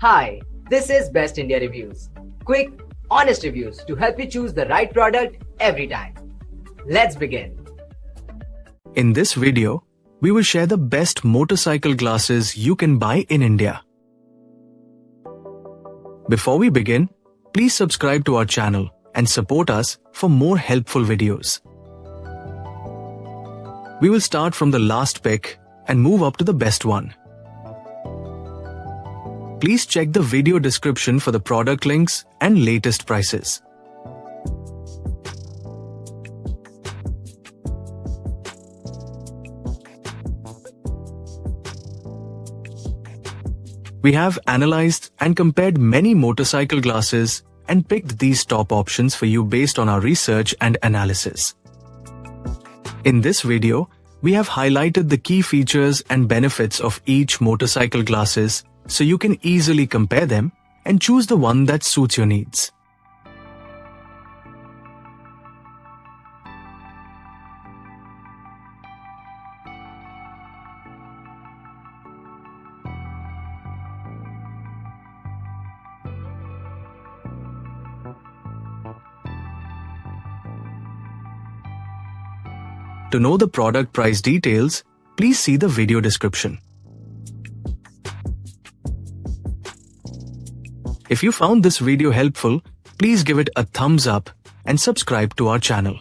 Hi, this is Best India Reviews. Quick, honest reviews to help you choose the right product every time. Let's begin. In this video, we will share the best motorcycle glasses you can buy in India. Before we begin, please subscribe to our channel and support us for more helpful videos. We will start from the last pick and move up to the best one. Please check the video description for the product links and latest prices. We have analyzed and compared many motorcycle glasses and picked these top options for you based on our research and analysis. In this video, we have highlighted the key features and benefits of each motorcycle glasses so you can easily compare them and choose the one that suits your needs. To know the product price details, please see the video description. If you found this video helpful, please give it a thumbs up and subscribe to our channel.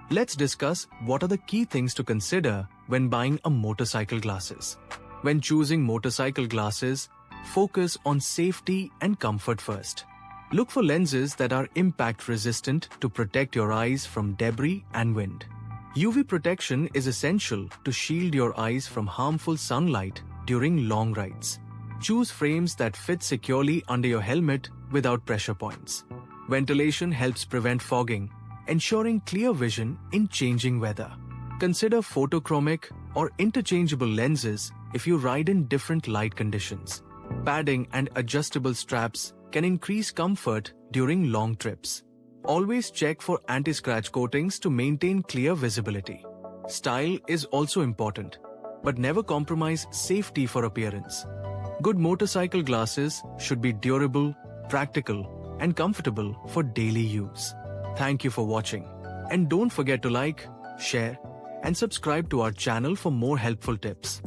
Let's discuss what are the key things to consider when buying a motorcycle glasses. When choosing motorcycle glasses, focus on safety and comfort first. Look for lenses that are impact resistant to protect your eyes from debris and wind. UV protection is essential to shield your eyes from harmful sunlight during long rides. Choose frames that fit securely under your helmet without pressure points. Ventilation helps prevent fogging, ensuring clear vision in changing weather. Consider photochromic or interchangeable lenses if you ride in different light conditions. Padding and adjustable straps can increase comfort during long trips. Always check for anti-scratch coatings to maintain clear visibility. Style is also important, but never compromise safety for appearance. Good motorcycle glasses should be durable, practical, and comfortable for daily use. Thank you for watching, and don't forget to like, share, and subscribe to our channel for more helpful tips.